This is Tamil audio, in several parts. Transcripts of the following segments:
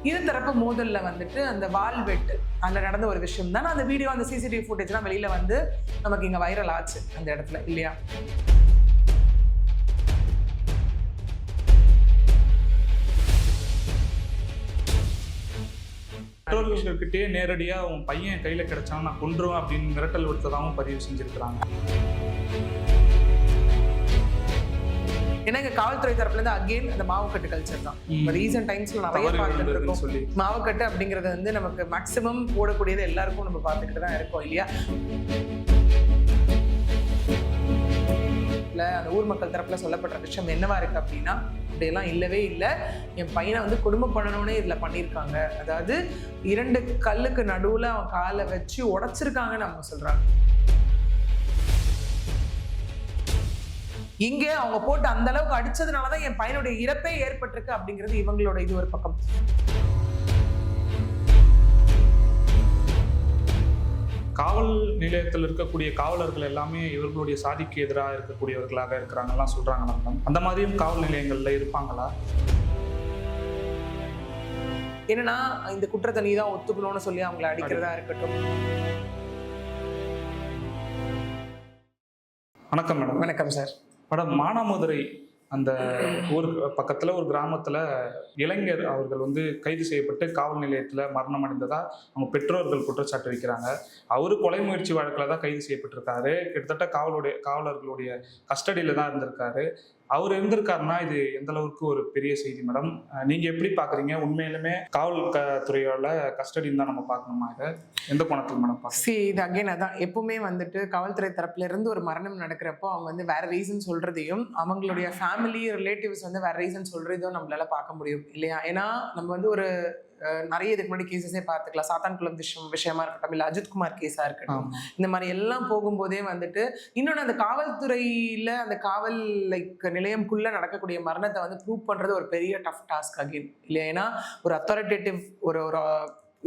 இரு தரப்பு மோதல்ல வந்துட்டு அந்த வால்வெட்டு அதில் நடந்த ஒரு விஷயம் தான். அந்த வீடியோ, அந்த சிசிடிவி ஃபுட்டேஜ்லாம் வெளியில வந்து நமக்கு இங்க வைரல் ஆச்சு அந்த இடத்துல, இல்லையா? பெற்றோர்கள்கிட்டே நேரடியா உன் பையன் கையில கிடைச்சான் நான் கொன்றுவேன் அப்படின்னு மிரட்டல் விடுத்ததாகவும் பதிவு செஞ்சிருக்கிறாங்க. ஏன்னா எங்க காவல்துறை தரப்புல இருந்து அகெயின் அந்த மாவுக்கட்டு கல்ச்சர் தான் ரீசன்ட் டைம்ஸ்ல நிறைய பார்த்துட்டு இருக்கோம். மாவுக்கட்டு அப்படிங்கறது வந்து நமக்கு மேக்சிமம் போடக்கூடியது எல்லாருக்கும் நம்ம பார்த்துக்கிட்டு தான் இருக்கோம், இல்லையா? அந்த ஊர் மக்கள் தரப்புல சொல்லப்படுற விஷயம் என்னவா இருக்கு அப்படின்னா, அப்படியெல்லாம் இல்லவே இல்லை, என் பையனை வந்து குடும்பம் பண்ணணும்னே இதுல பண்ணியிருக்காங்க. அதாவது 2 கல்லுக்கு நடுவுல அவன் காலை வச்சு உடைச்சிருக்காங்கன்னு அவங்க சொல்றாங்க. இங்கே அவங்க போட்டு அந்த அளவுக்கு அடிச்சதுனாலதான் என் பையனுடைய இறப்பே ஏற்பட்டிருக்கு அப்படிங்கிறது இவங்களோட இது ஒரு பக்கம். காவல் நிலையத்தில் இருக்கக்கூடிய காவலர்கள் எல்லாமே இவர்களுடைய சாதிக்கு எதிராக இருக்கக்கூடியவர்களாக இருக்கிறாங்கலாம் சொல்றாங்க. மேடம், அந்த மாதிரியும் காவல் நிலையங்கள்ல இருப்பாங்களா? என்னன்னா இந்த குற்றத்தை நீ தான் ஒத்துக்கணும்னு சொல்லி அவங்களை அடிக்கிறதா இருக்கட்டும். வணக்கம் மேடம். வணக்கம் சார். மேடம், மானாமதுரை அந்த ஊர் பக்கத்துல ஒரு கிராமத்துல இளைஞர் அவர்கள் வந்து கைது செய்யப்பட்டு காவல் நிலையத்துல மரணம் அடைந்ததா அவங்க பெற்றோர்கள் குற்றச்சாட்டு வைக்கிறாங்க. அவரு கொலை முயற்சி வழக்குல தான் கைது செய்யப்பட்டிருக்காரு. கிட்டத்தட்ட காவலர்களுடைய கஸ்டடியில தான் இருந்திருக்காரு. அவர் இருந்திருக்காருன்னா இது எந்த அளவுக்கு ஒரு பெரிய செய்தி மேடம்? நீங்க எப்படி பாக்குறீங்க? உண்மையிலுமே காவல்துறையோட கஸ்டடின்னு தான் நம்ம பார்க்கணுமா? இதை எந்த கோணத்தில் மேடம்? இது அகைன் அதான், எப்பவுமே வந்துட்டு காவல்துறை தரப்புல இருந்து ஒரு மரணம் நடக்கிறப்போ அவங்க வந்து வேற ரீசன் சொல்றதையும் அவங்களுடைய ஃபேமிலி ரிலேட்டிவ்ஸ் வந்து வேற ரீசன் சொல்றதையும் நம்மளால பார்க்க முடியும், இல்லையா? ஏன்னா நம்ம வந்து ஒரு நிறைய இதுக்கு முன்னாடி கேசஸே பார்த்துக்கலாம். சாத்தான்குளம் விஷயமா இருக்கட்டும், இல்லை அஜித்குமார் கேஸா இருக்கட்டும், இந்த மாதிரி எல்லாம் போகும்போதே வந்துட்டு இன்னொன்று அந்த காவல்துறையில அந்த காவல் நிலையம்குள்ள நடக்கக்கூடிய மரணத்தை வந்து ப்ரூவ் பண்றது ஒரு பெரிய டஃப் டாஸ்க் அகெயின், இல்லையா? ஏன்னா ஒரு அத்தாரிட்டேட்டிவ் ஒரு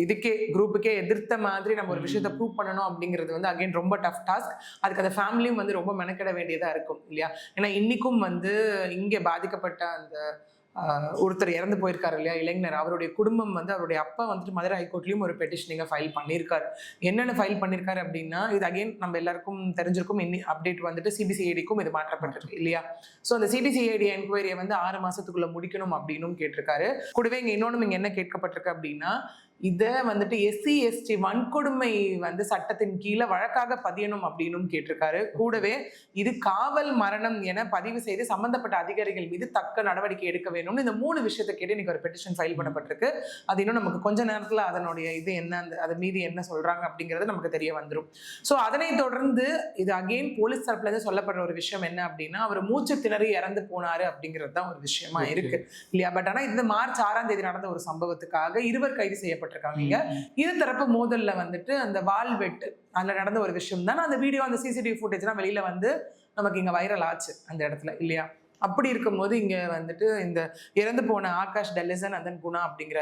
இதுக்கே குரூப்புக்கே எதிர்த்த மாதிரி நம்ம ஒரு விஷயத்தை ப்ரூவ் பண்ணணும் அப்படிங்கிறது வந்து அகைன் ரொம்ப டஃப் டாஸ்க். அதுக்கு அந்த ஃபேமிலியும் வந்து ரொம்ப மெனக்கிட வேண்டியதா இருக்கும், இல்லையா? ஏன்னா இன்னைக்கும் வந்து இங்கே பாதிக்கப்பட்ட அந்த ஒருத்தர் இறந்து போயிருக்காரு, இல்லையா, இளைஞர், அவருடைய குடும்பம் வந்து அவருடைய அப்பா வந்துட்டு மதுரை ஹைகோர்ட்லயும் ஒரு பெட்டிஷனிங்க ஃபைல் பண்ணியிருக்காரு. என்னென்ன ஃபைல் பண்ணியிருக்காரு அப்படின்னா, இது அகைன் நம்ம எல்லாருக்கும் தெரிஞ்சிருக்கும், இன்னி அப்டேட் வந்துட்டு சிபிசிஐடிக்கும் இது மாற்றப்பட்டிருக்கு, இல்லையா? ஸோ அந்த சிபிசிஐடி என்கொயரியை வந்து 6 மாசத்துக்குள்ள முடிக்கணும் அப்படின்னு கேட்டிருக்காரு. கூடவே இங்க இன்னொன்று இங்க என்ன கேட்கப்பட்டிருக்கு அப்படின்னா, இதை வந்துட்டு SC ST வன்கொடுமை வந்து சட்டத்தின் கீழே வழக்காக பதியணும் அப்படின்னு கேட்டிருக்காரு. கூடவே இது காவல் மரணம் என பதிவு செய்து சம்பந்தப்பட்ட அதிகாரிகள் மீது தக்க நடவடிக்கை எடுக்க வேணும்னு இந்த 3 விஷயத்தை கேட்டு இன்னைக்கு ஒரு பெட்டிஷன் ஃபைல் பண்ணப்பட்டிருக்கு. அது இன்னும் நமக்கு கொஞ்ச நேரத்தில் அதனுடைய இது என்ன, அது மீதி என்ன சொல்றாங்க அப்படிங்கிறது நமக்கு தெரிய வந்துடும். ஸோ அதனை தொடர்ந்து இது அகெயின் போலீஸ் தரப்புல இருந்து சொல்லப்படுற ஒரு விஷயம் என்ன அப்படின்னா, அவர் மூச்சு திணறி இறந்து போனாரு அப்படிங்கிறது தான் ஒரு விஷயமா இருக்கு, இல்லையா? பட் ஆனா இந்த மார்ச் 6ஆம் தேதி நடந்த ஒரு சம்பவத்துக்காக 2 கைது செய்யப்பட்டிருக்காங்க. இரு தரப்பு மோதல்ல வந்துட்டு அந்த வால்வெட்டு அதுல நடந்த ஒரு விஷயம் தான். அந்த வீடியோ, அந்த சிசிடிவி ஃபுட்டேஜ்லாம் வெளியில வந்து நமக்கு இங்க வைரல் ஆச்சு அந்த இடத்துல, இல்லையா? அப்படி இருக்கும்போது இங்க வந்துட்டு இந்த இறந்து போன ஆகாஷ் டெல்லிசன் அந்தன் குணா அப்படிங்கிற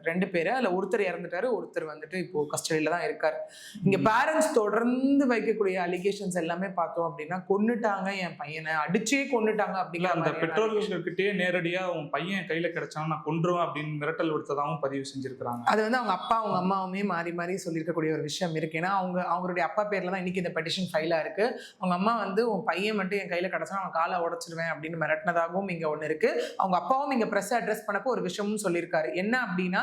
2 பேரு, அதுல ஒருத்தர் இறந்துட்டாரு, ஒருத்தர் வந்துட்டு இப்போ கஸ்டடியில தான் இருக்காரு. இங்க பேரண்ட்ஸ் தொடர்ந்து வைக்கக்கூடிய அலிகேஷன்ஸ் எல்லாமே பார்த்தோம் அப்படின்னா, கொன்னுட்டாங்க என் பையனை, அடிச்சே கொன்னுட்டாங்க அப்படிங்கிற அந்த பெற்றோர்கள்கிட்டே நேரடியா உன் பையன் கையில கிடைச்சான் நான் கொன்றுவேன் அப்படின்னு மிரட்டல் விடுத்ததாகவும் பதிவு செஞ்சிருக்கிறாங்க. அது வந்து அவங்க அப்பா அவங்க அம்மாவுமே மாறி மாறி சொல்லியிருக்கக்கூடிய ஒரு விஷயம் இருக்கு. ஏன்னா அவங்களுடைய அப்பா பேர்ல தான் இன்னைக்கு இந்த பெட்டிஷன் ஃபைலா இருக்கு. அவங்க அம்மா வந்து உன் பையன் மட்டும் என் கையில கிடைச்சா அவன் காலை உடைச்சிருவேன் அப்படின்னு மிரட்டினதாகவும் இங்க ஒண்ணு இருக்கு. அவங்க அப்பாவும் இங்க பிரஸ் அட்ரஸ் பண்ணப்போ ஒரு விஷயமும் சொல்லியிருக்காரு. என்ன அப்படின்னா,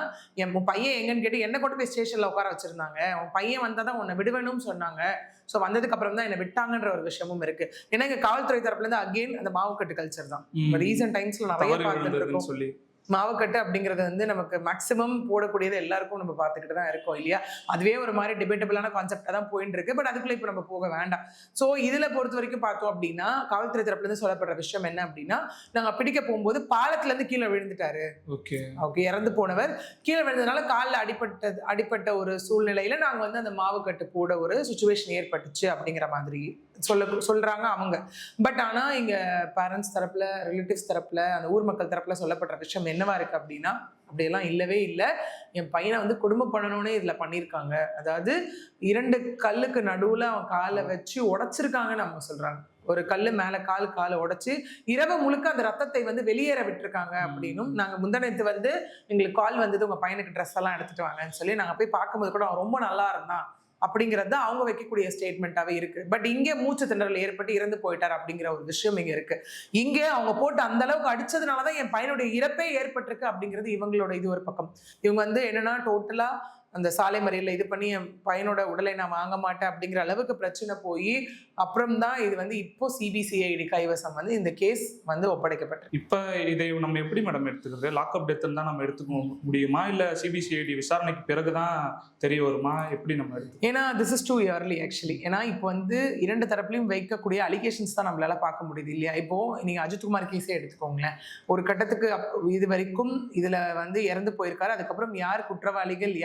உன் பையன் எங்கன்னு கேட்டு என்ன கொண்டு போய் ஸ்டேஷன்ல உட்கார வச்சிருந்தாங்க, உன் பையன் வந்தாதான் உன்னை விடுவேணும்னு சொன்னாங்க, ஸோ வந்ததுக்கு அப்புறம் தான் என்னை விட்டாங்கன்ற ஒரு விஷயமும் இருக்கு. ஏன்னா இங்க காவல்துறை தரப்புல இருந்து அகெயின் அந்த மாவுக்கட்டு கல்ச்சர் தான் ரீசன்ட் டைம்ஸ்ல நிறைய பார்த்துட்டு இருக்கோம். சொல்லி மாவுக்கட்டு அப்படிங்கிறது வந்து நமக்கு மேக்சிமம் போடக்கூடியது எல்லாருக்கும் நம்ம பார்த்துக்கிட்டு தான் இருக்கோம், இல்லையா? அதுவே ஒரு மாதிரி டிபேட்டபிளான கான்செப்டா தான் போயிட்டு இருக்கு. பட் அதுக்குள்ள இப்போ நம்ம போக வேண்டாம். ஸோ இதுல பொறுத்த வரைக்கும் பார்த்தோம் அப்படின்னா, காவல்துறை தரப்புல இருந்து சொல்லப்படுற விஷயம் என்ன அப்படின்னா, நாங்க பிடிக்க போகும்போது பாலத்துல இருந்து கீழே விழுந்துட்டாரு. ஓகே, இறந்து போனவர் கீழே விழுந்ததுனால காலில் அடிப்பட்ட ஒரு சூழ்நிலையில நாங்க வந்து அந்த மாவுக்கட்டு போட ஒரு சுச்சுவேஷன் ஏற்பட்டுச்சு அப்படிங்கிற மாதிரி சொல்றாங்க அவங்க. பட் ஆனா இங்க பேரண்ட்ஸ் தரப்புல, ரிலேட்டிவ்ஸ் தரப்புல, அந்த ஊர் மக்கள் தரப்புல சொல்லப்படுற விஷயம் என்னவா இருக்கு அப்படின்னா, அப்படியெல்லாம் இல்லவே இல்லை, என் பையனை வந்து கொடுமை பண்ணணும்னே இதுல பண்ணியிருக்காங்க. அதாவது 2 கல்லுக்கு நடுவுல அவன் காலை வச்சு உடைச்சிருக்காங்கன்னு அவங்க சொல்றாங்க. ஒரு கல்லு மேல காலை உடைச்சு இரவு முழுக்க அந்த ரத்தத்தை வந்து வெளியேற விட்டுருக்காங்க அப்படின்னும், நாங்க முந்தானேத்து வந்து எங்களுக்கு கால் வந்தது, உங்க பையனுக்கு ட்ரெஸ் எல்லாம் எடுத்துட்டு வாங்கன்னு சொல்லி நாங்க போய் பார்க்கும்போது கூட அவன் ரொம்ப நல்லா இருந்தான் அப்படிங்கிறது தான் அவங்க வைக்கக்கூடிய ஸ்டேட்மெண்ட்டாவே இருக்கு. பட் இங்கே மூச்சு திணறல் ஏற்பட்டு இறந்து போயிட்டார் அப்படிங்கிற ஒரு விஷயம் இங்க இருக்கு. இங்கே அவங்க போட்டு அந்த அளவுக்கு அடிச்சதுனாலதான் என் பையனுடைய இறப்பே ஏற்பட்டிருக்கு அப்படிங்கிறது இவங்களோட இது ஒரு பக்கம். இவங்க வந்து என்னன்னா டோட்டலா அந்த சாலை மறியல்ல இது பண்ணி என் பையனோட உடலை நான் வாங்க மாட்டேன் அப்படிங்கிற அளவுக்கு பிரச்சனை போய் அப்புறம் தான் இது வந்து இப்போ சிபிசிஐடி கைவசம் வந்து இந்த கேஸ் வந்து ஒப்படைக்கப்பட்டது. இப்போ இதை நம்ம எப்படி மேடம் எடுத்துக்கிறது? லாக்அப் டெத்துன்னு தான் நம்ம எடுத்துக்க முடியுமா, இல்லை சிபிசிஐடி விசாரணைக்கு பிறகுதான் தெரிய வருமா, எப்படி நம்ம எடுத்து? ஏன்னா this is too early actually. ஏன்னா இப்போ வந்து 2 தரப்புலையும் வைக்கக்கூடிய அலிகேஷன்ஸ் தான் நம்மளால பார்க்க முடியுது இல்லையா? இப்போ நீங்க அஜித்குமார் கேஸே எடுத்துக்கோங்களேன். ஒரு கட்டத்துக்கு இது வரைக்கும் இதுல வந்து இறந்து போயிருக்காரு. அதுக்கப்புறம் யார் குற்றவாளிகள்,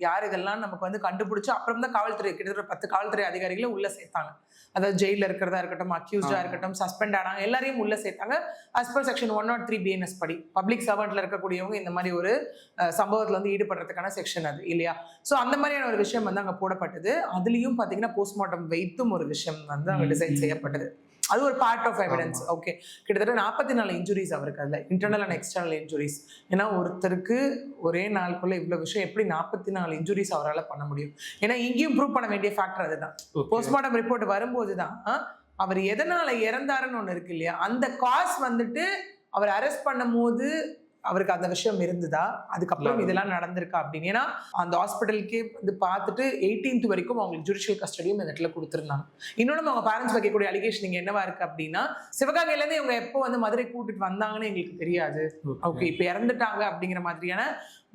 யார் இதெல்லாம் நமக்கு வந்து கண்டுபிடிச்சு அப்புறம் தான் காவல்துறை கிட்டத்தட்ட 10 காவல்துறை அதிகாரிகளை உள்ள சேர்த்தாங்க. அதாவது ஜெயில இருக்கிறதா இருக்கட்டும், அக்யூஸ்டா இருக்கட்டும், சஸ்பெண்ட் ஆனாங்க, எல்லாரையும் உள்ள சேர்த்தாங்க. as per செக்ஷன் 103 BNS படி பப்ளிக் சர்வெண்ட்ல இருக்கக்கூடியவங்க இந்த மாதிரி ஒரு சம்பவத்துல வந்து ஈடுபடுறதுக்கான செக்ஷன் அது இல்லையா? ஸோ அந்த மாதிரியான ஒரு விஷயம் வந்து அங்க போடப்பட்டது. அதுலயும் பாத்தீங்கன்னா போஸ்ட்மார்ட்டம் வைத்தும் ஒரு விஷயம் வந்து அங்க டிசைன் செய்யப்பட்டது. அது ஒரு பார்ட் ஆஃப் எவிடன்ஸ். ஓகே, கிட்டத்தட்ட 44 இன்ஜுரிஸ் அவருக்கு, அதுல இன்டர்னல் அண்ட் எக்ஸ்டர்னல் இன்ஜுரிஸ். ஏன்னா ஒருத்தருக்கு ஒரே நாளுக்குள்ள இவ்வளவு விஷயம் எப்படி 44 இன்ஜுரிஸ் அவரால் பண்ண முடியும்? ஏன்னா இங்கேயும் ப்ரூவ் பண்ண வேண்டிய ஃபேக்டர் அதுதான். போஸ்ட்மார்ட்டம் ரிப்போர்ட் வரும்போது தான் அவர் எதனால இறந்தாருன்னு ஒன்று இருக்கு இல்லையா, அந்த காஸ் வந்துட்டு அவர் அரெஸ்ட் பண்ணும் போது அவருக்கு அந்த விஷயம் இருந்ததா, அதுக்கப்புறம் இதெல்லாம் நடந்திருக்கா அப்படின்னு. ஏன்னா அந்த ஹாஸ்பிட்டலுக்கே வந்து பார்த்துட்டு 18th வரைக்கும் அவங்களுக்கு ஜுடிஷியல் கஸ்டடியும் இந்த இடத்துல கொடுத்துருந்தாங்க. இன்னொன்று அவங்க பேரண்ட்ஸ் வைக்கக்கூடிய அலிகேஷன் இங்கே என்னவா இருக்கு அப்படின்னா, சிவகங்கையிலேருந்து இவங்க எப்போ வந்து மதுரை கூட்டிட்டு வந்தாங்கன்னு எங்களுக்கு தெரியாது. ஓகே, இப்போ இறந்துட்டாங்க அப்படிங்கிற மாதிரியான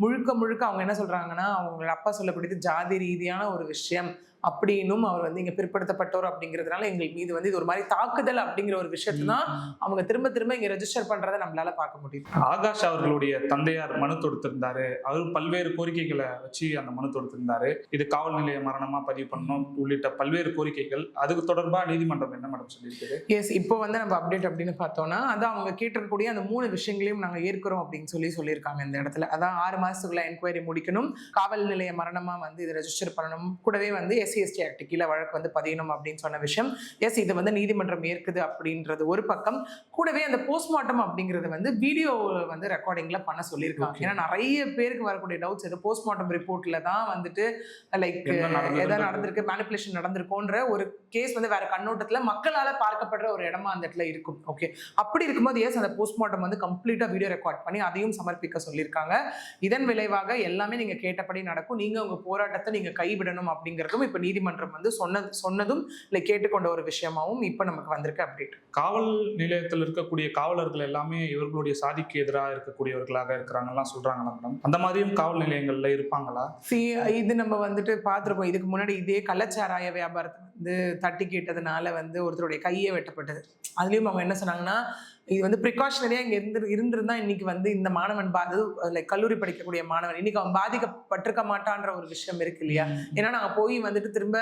முழுக்க அவங்க என்ன சொல்றாங்கன்னா, அவங்க அப்பா சொல்லக்கூடியது ஜாதி ரீதியான ஒரு விஷயம் அப்படின்னும், அவர் வந்து இங்க பிற்படுத்தப்பட்டோர் அப்படிங்கிறதுனால எங்கள் மீது வந்து இது ஒரு மாதிரி தாக்குதல் அப்படிங்கிற ஒரு விஷயத்தை தான் அவங்க திரும்ப இங்க ரெஜிஸ்டர் பண்றதை நம்மளால பார்க்க முடியும். ஆகாஷ் அவர்களுடைய தந்தையார் மனு தொடுத்திருந்தாரு. அவர் பல்வேறு கோரிக்கைகளை வச்சு அந்த மனு தொடுத்திருந்தாரு. இது காவல் நிலைய மரணமா பதிவு பண்ணணும் உள்ளிட்ட பல்வேறு கோரிக்கைகள். அதுக்கு தொடர்பா நீதிமன்றம் என்ன மேடம் சொல்லியிருக்குது? எஸ், இப்போ வந்து நம்ம அப்டேட் அப்படின்னு பார்த்தோம்னா, அதான் அவங்க கேட்டிருக்கக்கூடிய அந்த 3 விஷயங்களையும் நாங்க ஏற்கிறோம் அப்படின்னு சொல்லியிருக்காங்க இந்த இடத்துல. அதான் 6 மாசத்துக்குள்ள என்கொயரி முடிக்கணும், காவல் நிலைய மரணமா வந்து இதை ரெஜிஸ்டர் பண்ணணும், கூடவே வந்து SC/ST ஆக்ட் கீழே வழக்கு வந்து பதியணும் அப்படின்னு சொன்ன விஷயம். எஸ், இது வந்து நீதிமன்றம் ஏற்குது அப்படின்றது ஒரு பக்கம். கூடவே அந்த போஸ்ட்மார்ட்டம் அப்படிங்கிறது வந்து வீடியோ வந்து ரெக்கார்டிங்ல பண்ண சொல்லியிருக்காங்க. ஏன்னா நிறைய பேருக்கு வரக்கூடிய டவுட்ஸ் எது போஸ்ட்மார்ட்டம் ரிப்போர்ட்ல தான் வந்துட்டு லைக் எதாவது நடந்திருக்கு, மேனிபுலேஷன் நடந்திருக்கோன்ற ஒரு கேஸ் வந்து வேற கண்ணோட்டத்துல மக்களால பார்க்கப்படுற ஒரு இடமா அந்த இடத்துல இருக்கும். ஓகே, அப்படி இருக்கும்போது எஸ், அந்த போஸ்ட்மார்ட்டம் வந்து கம்ப்ளீட்டா வீடியோ ரெக்கார்ட் பண்ணி அதையும் சமர்ப்பிக்க சொல்லியிருக்காங்க. இதன் விளைவாக எல்லாமே நீங்க கேட்டபடி நடக்கும், நீங்க உங்க போராட்டத்தை நீங்க கைவிடணும் அப்படிங்கிறதும் இப்ப நீதிமன்றம் வந்து சொன்னதும் இல்லை கேட்டுக்கொண்ட ஒரு விஷயமாவும் இப்ப நமக்கு வந்திருக்கு அப்டேட். காவல் நிலையத்தில் இருக்கக்கூடிய காவலர்கள் எல்லாமே இவர்களுடைய சாதிக்கு எதிராக இருக்கக்கூடியவர்களாக இருக்கிறாங்கலாம் சொல்றாங்களா மேடம்? அந்த மாதிரியும் காவல் நிலையங்கள்ல இருப்பாங்களா? இது நம்ம வந்துட்டு பார்த்துருக்கோம். இதுக்கு முன்னாடி இதே கள்ளச்சாராய வியாபாரத்தை வந்து தட்டி கேட்டதுனால வந்து ஒருத்தருடைய கையே வெட்டப்பட்டது. அதுலயும் அவங்க என்ன சொன்னாங்கன்னா, இது வந்து ப்ரிகாஷனரியா இங்க இருந்திருந்தா இன்னைக்கு வந்து இந்த மாணவன் லைக் கல்லூரி படிக்கக்கூடிய மாணவன் இன்னைக்கு அவன் பாதிக்கப்பட்டிருக்க மாட்டான்ற ஒரு விஷயம் இருக்கு இல்லையா? ஏன்னா நாங்க போய் வந்துட்டு திரும்ப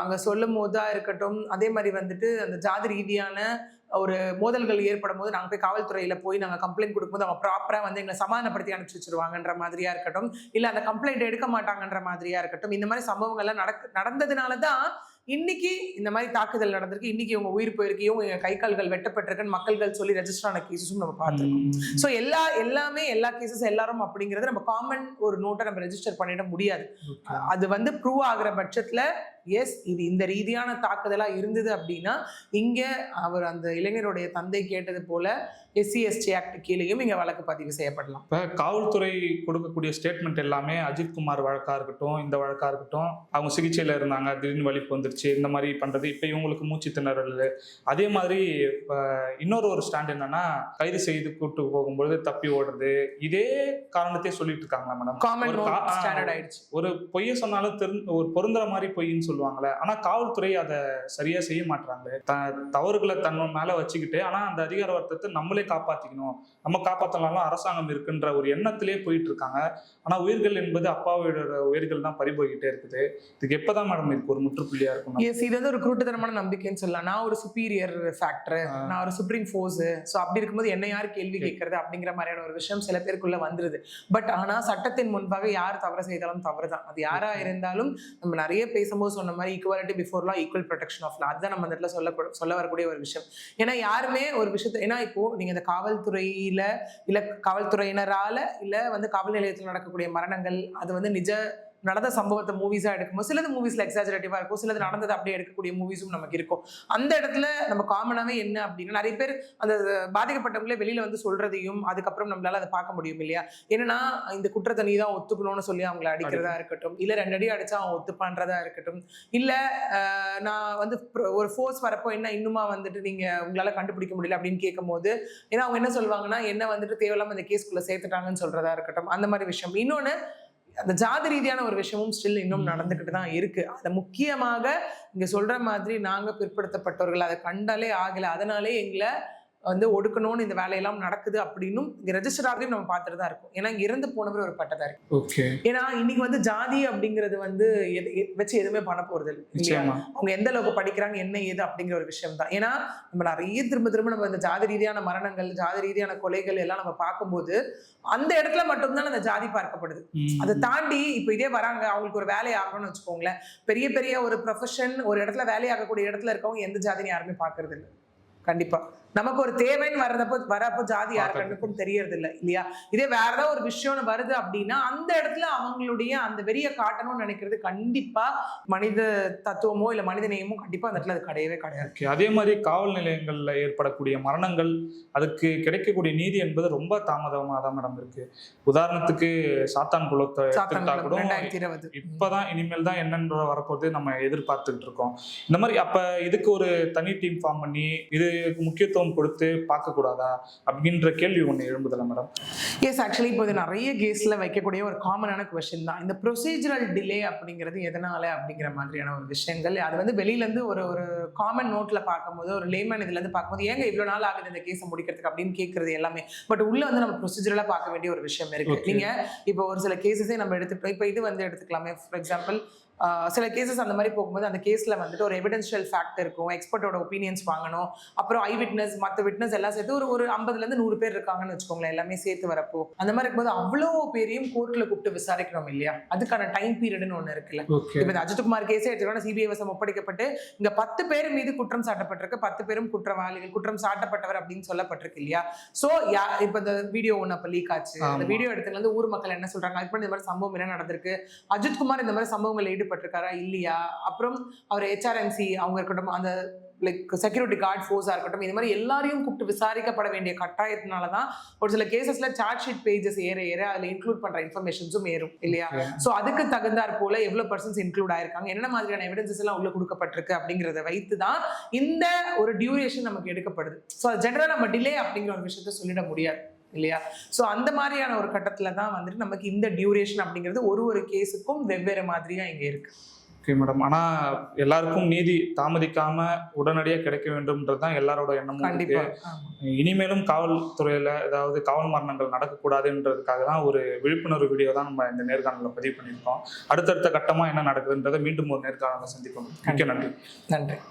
அங்க சொல்லும் போதா இருக்கட்டும், அதே மாதிரி வந்துட்டு அந்த ஜாதி ரீதியான ஒரு மோதல்கள் ஏற்படும் போது நாங்கள் போய் காவல்துறையில போய் நாங்கள் கம்ப்ளைண்ட் கொடுக்கும்போது அவங்க ப்ராப்பரா வந்து எங்களை சமாதானப்படுத்தி அனுப்பிச்சு வச்சிருவாங்கன்ற மாதிரியா இருக்கட்டும், இல்லை அந்த கம்ப்ளைண்ட் எடுக்க மாட்டாங்கன்ற மாதிரியா இருக்கட்டும், இந்த மாதிரி சம்பவங்கள்லாம் நடந்ததுனாலதான் இன்னைக்கு இந்த மாதிரி தாக்குதல் நடந்திருக்கு, இன்னைக்கு இவங்க உயிர் போயிருக்கு, இவங்க கை கால்கள் வெட்டப்பட்டிருக்குன்னு மக்கள்கள் சொல்லி ரெஜிஸ்டர் ஆன கேசஸும் நம்ம பார்த்துருக்கோம். ஸோ எல்லா கேசஸ் எல்லாரும் அப்படிங்கிறது நம்ம காமன் ஒரு நோட்டை நம்ம ரெஜிஸ்டர் பண்ணிட முடியாது. அது வந்து ப்ரூவ் ஆகிற பட்சத்துல எஸ், இது இந்த ரீதியான தாக்குதலா இருந்தது அப்படின்னா இங்க அவர் அந்த இளைஞருடைய தந்தை கேட்டது போல SC/ST ஆக்ட் கீழேயும் இங்க வழக்கு பதிவு செய்யப்படலாம். இப்போ காவல்துறை கொடுக்கக்கூடிய ஸ்டேட்மெண்ட் எல்லாமே அஜித்குமார் வழக்கா இருக்கட்டும், இந்த வழக்கா இருக்கட்டும், அவங்க சிகிச்சையில இருந்தாங்க, திடீர்னு வலிப்பு வந்துருச்சு, இந்த மாதிரி பண்றது, இப்போ இவங்களுக்கு மூச்சு திணறல். அதே மாதிரி இன்னொரு ஸ்டாண்ட் என்னன்னா, கைது செய்து கூட்டு போகும்பொழுது தப்பி ஓடுறது, இதே காரணத்தையே சொல்லிட்டு இருக்காங்களா மேடம்? காமன் ஸ்டாண்டர்ட் ஆயிடுச்சு. ஒரு பொய்யை சொன்னாலும் ஒரு பொருந்துற மாதிரி பொய்ன்னு சொல்லுவாங்களே, ஆனா காவல்துறை அதை சரியா செய்ய மாட்டாங்க. தவறுகளை தன் மேல வச்சுக்கிட்டு, ஆனா அந்த அதிகார வர்த்தத்தை நம்மளே காப்பாத்திக்கணும், நம்ம காப்பாத்தலாம் அரசாங்கம் இருக்குன்ற ஒரு எண்ணத்திலே போயிட்டு இருக்காங்க. ஆனா உயிர்கள் என்பது அப்பாவோட உயிர்கள் தான் பறிபோய்கிட்டே இருக்குது. இதுக்கு எப்பதான் மேடம் இதுக்கு ஒரு முற்றுப்புள்ளியா இருக்கும்? எஸ், இது வந்து ஒரு குருட்டுத்தனமான நம்பிக்கைன்னு சொல்லலாம். நான் ஒரு சுப்பீரியர் ஃபேக்டர், நான் ஒரு சுப்ரீம் ஃபோர்ஸ், ஸோ அப்படி இருக்கும்போது என்ன யார் கேள்வி கேட்கறது அப்படிங்கிற மாதிரியான ஒரு விஷயம் சில பேருக்குள்ள வந்துருது. பட் ஆனா சட்டத்தின் முன்பாக யார் தவறு செய்தாலும் தவறு தான். அது யாரா இருந்தாலும் நம்ம நிறைய பேசும்போது சொன்ன மாதிரி equality before law, equal protection of law, அதுதான் நம்ம அந்த இடத்துல சொல்ல வரக்கூடிய ஒரு விஷயம். ஏன்னா யாருமே ஒரு விஷயத்தை, ஏன்னா இப்போ நீங்க இந்த காவல்துறையில இல்ல காவல்துறையினரால இல்ல வந்து காவல் நிலையத்தில் நடக்கக்கூடிய மரணங்கள், அது வந்து நிஜ நடந்த சம்பவத்தை மூவிஸா எடுக்கும்போது சிலது மூவிஸ்ல எக்ஸாஜரேட்டிவா இருக்கும், சிலது நடந்தது அப்படியே எடுக்கக்கூடிய மூவிஸும் நமக்கு இருக்கும். அந்த இடத்துல நம்ம காமனாவே என்ன அப்படின்னா, நிறைய பேர் அந்த பாதிக்கப்பட்டவங்களே வெளியில வந்து சொல்றதையும் அதுக்கப்புறம் நம்மளால அதை பார்க்க முடியும் இல்லையா. என்னன்னா இந்த குற்றத்தை நீ தான் ஒத்துக்கணும்னு சொல்லி அவங்களை அடிக்கிறதா இருக்கட்டும், இல்ல 2 அடி அடிச்சா அவன் ஒத்துப்பான்றதா இருக்கட்டும், இல்ல நான் வந்து ஒரு ஃபோர்ஸ் வரப்போ என்ன இன்னுமா வந்துட்டு நீங்க உங்களால கண்டுபிடிக்க முடியல அப்படின்னு கேட்கும் போது, ஏன்னா அவங்க என்ன சொல்லுவாங்கன்னா என்ன வந்துட்டு தேவையில்லாம இந்த கேஸ்குள்ள சேர்த்துட்டாங்கன்னு சொல்றதா இருக்கட்டும், அந்த மாதிரி விஷயம். இன்னொன்னு அந்த ஜாதி ரீதியான ஒரு விஷயமும் ஸ்டில் இன்னும் நடந்துகிட்டு தான் இருக்கு. அதை முக்கியமாக இங்க சொல்ற மாதிரி நாங்க பிற்படுத்தப்பட்டவர்கள் அதை கண்டாலே ஆகல, அதனாலே எங்களை வந்து ஒடுக்கணும்னு இந்த வேலையெல்லாம் நடக்குது அப்படின்னும் இங்க ரெஜிஸ்டர் ஆகிறதையும் நம்ம பார்த்துட்டு தான் இருக்கும். ஏன்னா இங்க இறந்து போனவர் ஒரு பட்டதாரி. ஏன்னா இன்னைக்கு வந்து ஜாதி அப்படிங்கிறது வந்து வச்சு எதுவுமே பண்ண போறது இல்லை. அவங்க எந்த அளவுக்கு படிக்கிறாங்க என்ன ஏது அப்படிங்கிற ஒரு விஷயம் தான். ஏன்னா நம்ம நிறைய திரும்ப நம்ம இந்த ஜாதி ரீதியான மரணங்கள், ஜாதி ரீதியான கொலைகள் எல்லாம் நம்ம பார்க்கும்போது அந்த இடத்துல மட்டும்தான் அந்த ஜாதி பார்க்கப்படுது. அதை தாண்டி இப்ப இதே வராங்க, அவங்களுக்கு ஒரு வேலை ஆகணும்னு வச்சுக்கோங்களேன், பெரிய பெரிய ஒரு ப்ரொஃபஷன் ஒரு இடத்துல வேலையாகக்கூடிய இடத்துல இருக்கவங்க எந்த ஜாதின்னு யாருமே பார்க்கறது இல்லை. கண்டிப்பா நமக்கு ஒரு தேவைன்னு வரப்போ ஜாதி யார் கண்ணுக்கும் தெரியறது இல்லை இல்லையா. இதே வேற ஏதாவது ஒரு விஷயம்னு வருது அப்படின்னா அந்த இடத்துல அவங்களுடைய அந்த வெறிய காட்டணும்னு நினைக்கிறது கண்டிப்பா மனித தத்துவமோ இல்ல மனித நேயமோ கண்டிப்பா அந்த இடத்துல அது கிடையவே கிடையாது. அதே மாதிரி காவல் நிலையங்கள்ல ஏற்படக்கூடிய மரணங்கள், அதுக்கு கிடைக்கக்கூடிய நீதி என்பது ரொம்ப தாமதமாக தான் மேடம் இருக்கு. உதாரணத்துக்கு சாத்தான் குளத்தை கூட 2020 இப்பதான் இனிமேல் தான் என்னன்ற வரப்போது நம்ம எதிர்பார்த்துக்கிட்டு இருக்கோம். இந்த மாதிரி அப்ப இதுக்கு ஒரு தனி டீம் ஃபார்ம் பண்ணி இதுக்கு முக்கியத்துவம் கொடுத்து பார்க்க கூடாதா அப்படின்ற கேள்வி ஒண்ணு எழும்புதல மேடம்? எஸ், ஆக்சுவலி இப்போ நிறைய கேஸ்ல வைக்கக்கூடிய ஒரு காமனான கொஸ்டின் தான் இந்த ப்ரொசீஜரல் டிலே அப்படிங்கிறது எதனால அப்படிங்கிற மாதிரியான ஒரு விஷயங்கள். அது வந்து வெளியில இருந்து ஒரு காமன் நோட்ல பார்க்கும்போது, ஒரு லேமன் இதுல இருந்து பார்க்கும்போது ஏங்க இவ்வளவு நாள் ஆகுது இந்த கேஸை முடிக்கிறதுக்கு அப்படின்னு கேட்கறது எல்லாமே. பட் உள்ள வந்து நம்ம ப்ரொசீஜரலா பார்க்க வேண்டிய ஒரு விஷயம் இருக்கு. நீங்க இப்போ ஒரு சில கேசஸே நம்ம எடுத்துட்டோம். இப்போ இது வந்து எடுத்துக்கலாமே, ஃபார் எக்ஸாம்பிள் சில கேசஸ் அந்த மாதிரி போகும்போது அந்த கேஸ்ல வந்துட்டு ஒரு எவிடென்ஷியல் ஃபேக்ட் இருக்கும், எக்ஸ்பர்ட்டோட ஒப்பீனியன்ஸ் வாங்கணும், அப்புறம் ஐ விட்னஸ் மற்ற விட்னஸ் எல்லாம் சேர்த்து ஒரு 50லேருந்து 100 பேர் இருக்காங்கன்னு வச்சுக்கோங்களேன், எல்லாமே சேர்த்து வரப்போ அந்த மாதிரி இருக்கும்போது அவ்வளோ பேரையும் கோர்ட்ல கூப்பிட்டு விசாரிக்கணும் இல்லையா. அதுக்கான டைம் பீரியட்னு ஒன்று இருக்குல்ல. இப்போ இந்த அஜித்குமார் கேஸே எடுத்துக்கோன்னா சிபிஐ வசம் ஒப்படைக்கப்பட்டு இங்க 10 பேர் மீது குற்றம் சாட்டப்பட்டிருக்கு, 10 பேரும் குற்றவாளிகள், குற்றம் சாட்டப்பட்டவர் அப்படின்னு சொல்லப்பட்டிருக்கு இல்லையா. ஸோ இப்போ இந்த வீடியோ ஒன்று அப்போ லீக் ஆச்சு. அந்த வீடியோ எடுத்துல வந்து ஊர் மக்கள் என்ன சொல்றாங்க, அதுக்கு இந்த மாதிரி சம்பவம் என்ன நடந்திருக்கு, அஜித்குமார் இந்த மாதிரி சம்பவங்கள் பட்டிருக்காரா இல்லையா, அப்புறம் அவர் HRMC அவங்க இருக்கட்டும், அந்த லைக் செக்யூரிட்டி கார்டு ஃபோர்ஸா இருக்கட்டும், இந்த மாதிரி எல்லாரையும் கூப்பிட்டு விசாரிக்கப்பட வேண்டிய கட்டாயத்தினாலதான் ஒரு சில கேசஸ்ல சார்ஜ் ஷீட் பேஜஸ் ஏற அதுல இன்க்ளூட் பண்ற இன்ஃபர்மேஷன்ஸும் ஏறும் இல்லையா. சோ அதுக்கு தகுந்தாற் போல எவ்வளவு பர்சன்ஸ் இன்க்ளூட் ஆயிருக்காங்க, என்ன மாதிரியான எவிடன்சஸ் எல்லாம் உள்ள கொடுக்கப்பட்டிருக்கு அப்படிங்கறத வைத்துதான் இந்த ஒரு டியூரேஷன் நமக்கு எடுக்கப்படுது. ஸோ ஜெனரலா நம்ம டிலே அப்படிங்கிற ஒரு விஷயத்த சொல்லிட முடியாது இல்லையா. ஸோ அந்த மாதிரியான ஒரு கட்டத்துல தான் வந்துட்டு நமக்கு இந்த டியூரேஷன் அப்படிங்கிறது ஒரு கேஸுக்கும் வெவ்வேறு மாதிரியா இங்க இருக்கு. ஓகே மேடம், ஆனால் எல்லாருக்கும் நீதி தாமதிக்காம உடனடியாக கிடைக்க வேண்டும்ன்றது தான் எல்லாரோட எண்ணமும் இருக்கு. இனிமேலும் காவல்துறையில ஏதாவது காவல் மரணங்கள் நடக்கக்கூடாதுன்றதுக்காக தான் ஒரு விழிப்புணர்வு வீடியோ தான் நம்ம இந்த நேர்காணலில் பதிவு பண்ணியிருக்கோம். அடுத்தடுத்த கட்டமாக என்ன நடக்குதுன்றதை மீண்டும் ஒரு நேர்காணலில் சந்திப்போம். மிக்க நன்றி. நன்றி.